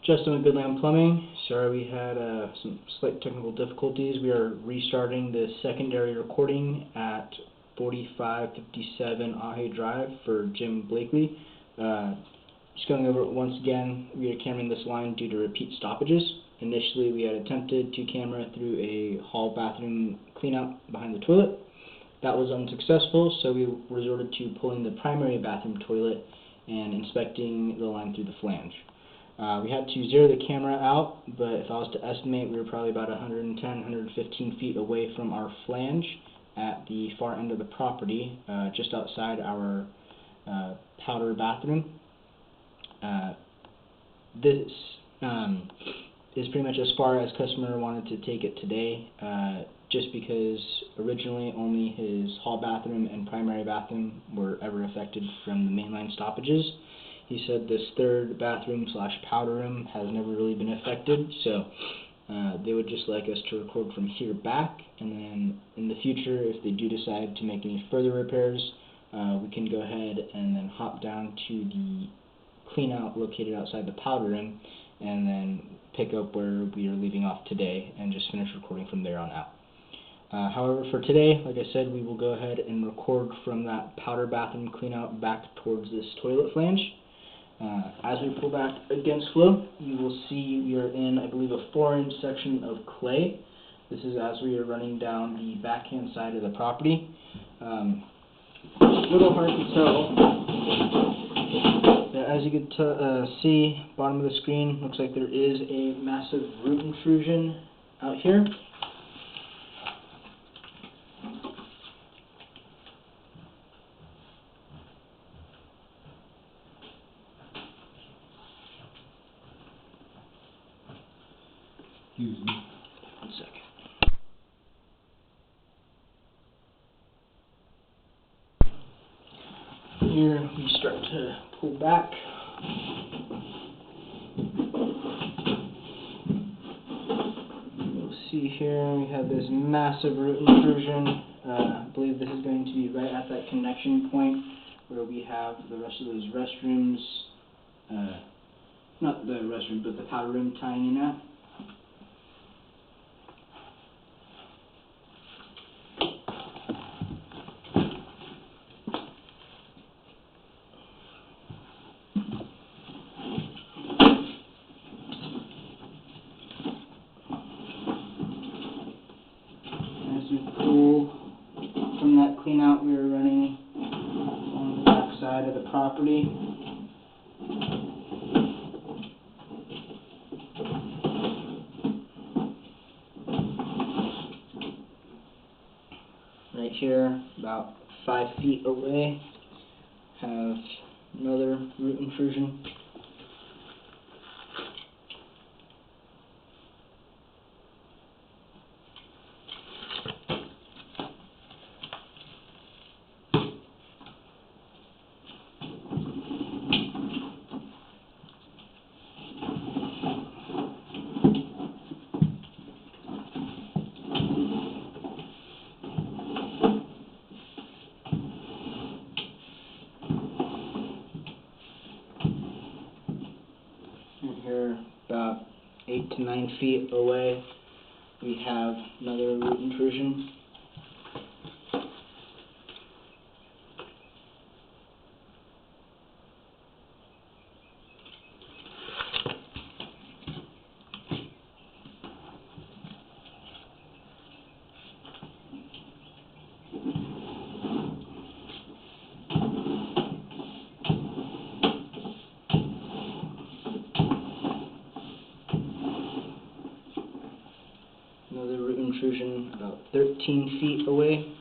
Justin with Goodland Plumbing. Sorry we had some slight technical difficulties. We are restarting the secondary recording at 4557 Ahe Drive for Jim Blakely. Just going over it once again, we are cammering this line due to repeat stoppages. Initially we had attempted to camera through a hall bathroom cleanout behind the toilet. That was unsuccessful, so we resorted to pulling the primary bathroom toilet and inspecting the line through the flange. We had to zero the camera out, but if I was to estimate, we were probably about 110, 115 feet away from our flange at the far end of the property, just outside our powder bathroom. This is pretty much as far as customer wanted to take it today, just because originally only his hall bathroom and primary bathroom were ever affected from the mainline stoppages. He said this third bathroom / powder room has never really been affected, so they would just like us to record from here back, and then in the future, if they do decide to make any further repairs, we can go ahead and then hop down to the cleanout located outside the powder room, and then pick up where we are leaving off today, and just finish recording from there on out. However, for today, like I said, we will go ahead and record from that powder bathroom cleanout back towards this toilet flange. As we pull back against flow, you will see we are in, I believe, a 4-inch section of clay. This is as we are running down the backhand side of the property. A little hard to tell. As you can see, bottom of the screen, looks like there is a massive root intrusion out here. Excuse me. 1 second. Here we start to pull back. You'll see here we have this massive root intrusion. I believe this is going to be right at that connection point where we have the rest of those restrooms, not the restroom, but the powder room tying in at. As we pull from that cleanout, we are running on the back side of the property. Right here, about 5 feet away, have another root intrusion. And here, about 8 to 9 feet away, we have another root intrusion. Another root intrusion about 13 feet away.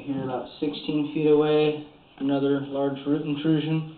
Here about 16 feet away, another large root intrusion.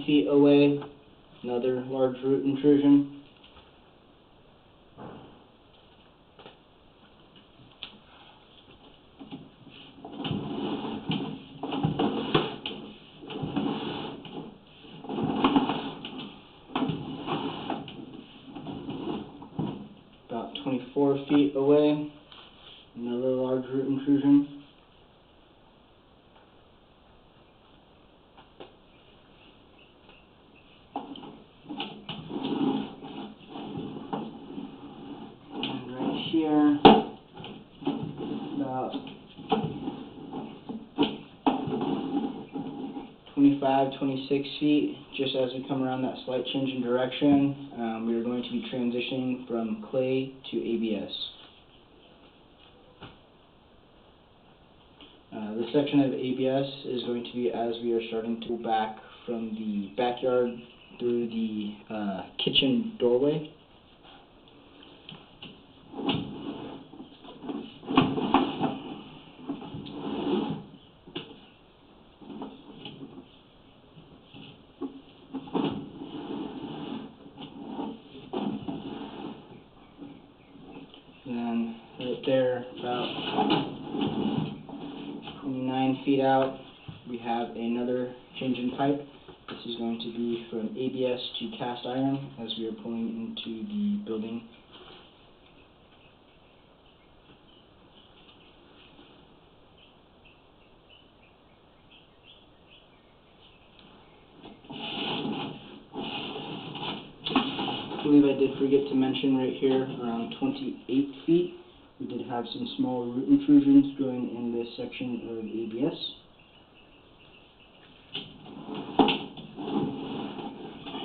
feet away, another large root intrusion. About 24 feet away, another large root intrusion. And right here, about 25, 26 feet, just as we come around that slight change in direction, we are going to be transitioning from clay to ABS. This section of ABS is going to be as we are starting to go back from the backyard through the kitchen doorway. And then right there, about 29 feet out, we have another change in pipe. This is going to be from ABS to cast iron as we are pulling into the building. I believe I did forget to mention right here, around 28 feet, we did have some small root intrusions growing in this section of ABS.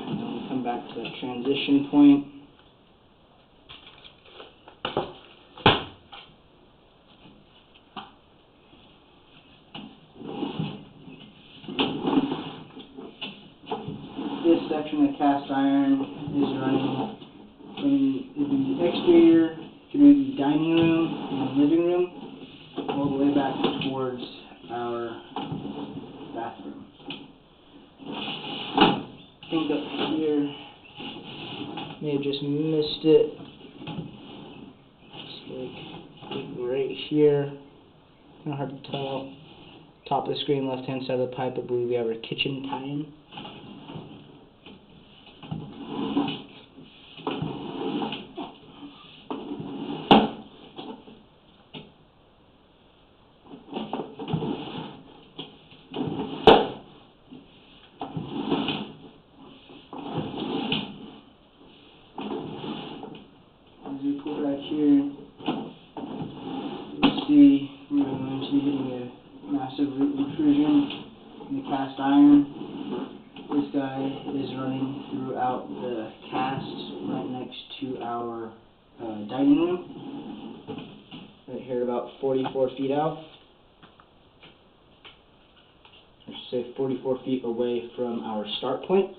And then we come back to that transition point. This section of cast iron is running from the exterior through the dining room and living room, all the way back towards our bathroom. I think up here, may have just missed it. It's like right here, kind of hard to tell. Top of the screen, left hand side of the pipe, I believe we have our kitchen tie-in. As we pull back here, you'll see we're going to be getting a massive root intrusion in the cast iron. This guy is running throughout the cast right next to our dining room, right here about 44 feet out. I should say 44 feet away from our start point.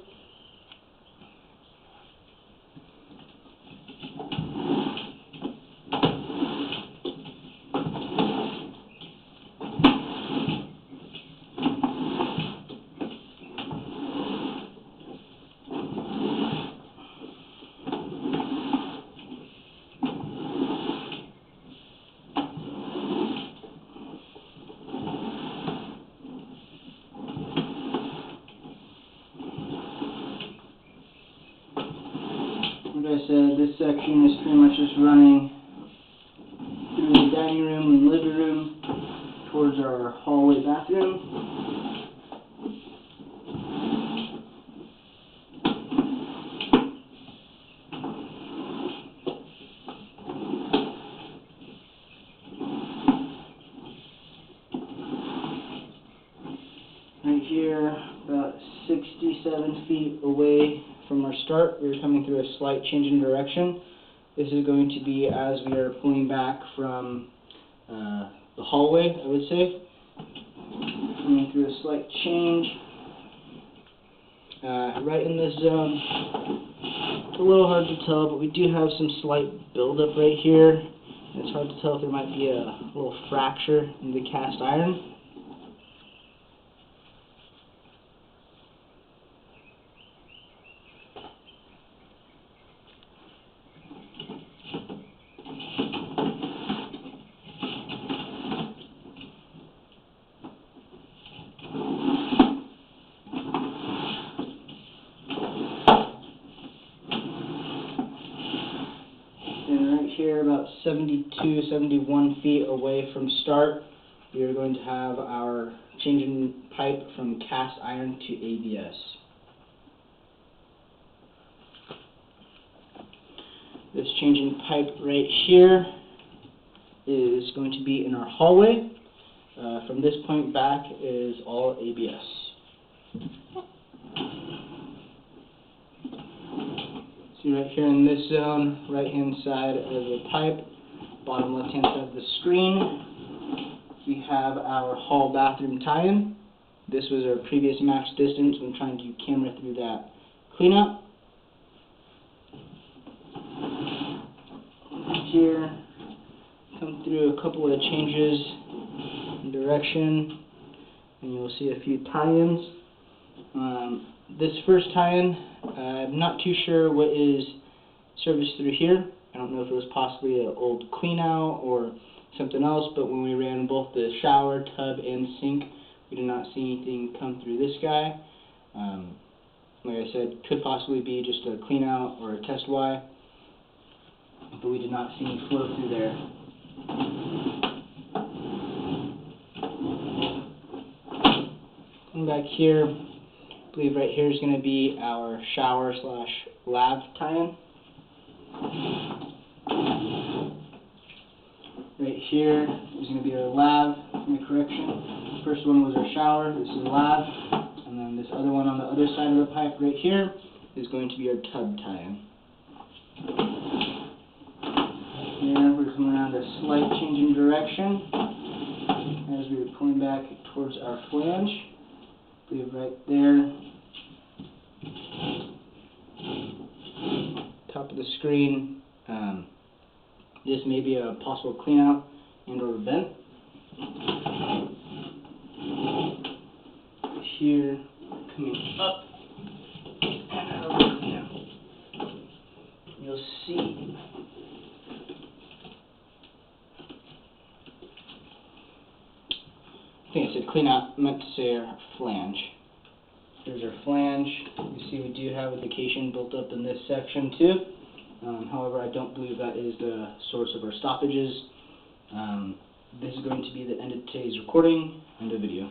Like I said, this section is pretty much just running through the dining room and living room towards our hallway bathroom. Right here, about 67 feet away from our start, we're coming through a slight change in direction. This is going to be as we are pulling back from the hallway, I would say. Coming through a slight change. Right in this zone. It's a little hard to tell, but we do have some slight buildup right here. It's hard to tell if there might be a little fracture in the cast iron. about 72, 71 feet away from start, we are going to have our changing pipe from cast iron to ABS. This changing pipe right here is going to be in our hallway. From this point back is all ABS. See right here in this zone, right hand side of the pipe, bottom left hand side of the screen, we have our hall bathroom tie-in. This was our previous max distance when trying to camera through that cleanup. Here, come through a couple of changes in direction, and you'll see a few tie-ins. This first tie-in, I'm not too sure what is serviced through here. I don't know if it was possibly an old clean out or something else, but when we ran both the shower, tub, and sink, we did not see anything come through this guy. Like I said, could possibly be just a clean out or a test Y, but we did not see any flow through there. Come back here, I believe right here is going to be our shower / lav tie-in. Right here is going to be our lav, correction. First one was our shower, this is lav, and then this other one on the other side of the pipe right here is going to be our tub tie-in. Here we're coming around a slight change in direction as we are pulling back towards our flange. I believe right there, top of the screen, this may be a possible clean out and or vent. Here, coming up and out of the clean out, you'll see I think I said clean out, meant to say our flange. Here's our flange. You see we do have a vacation built up in this section too. However, I don't believe that is the source of our stoppages. This is going to be the end of today's recording and the video.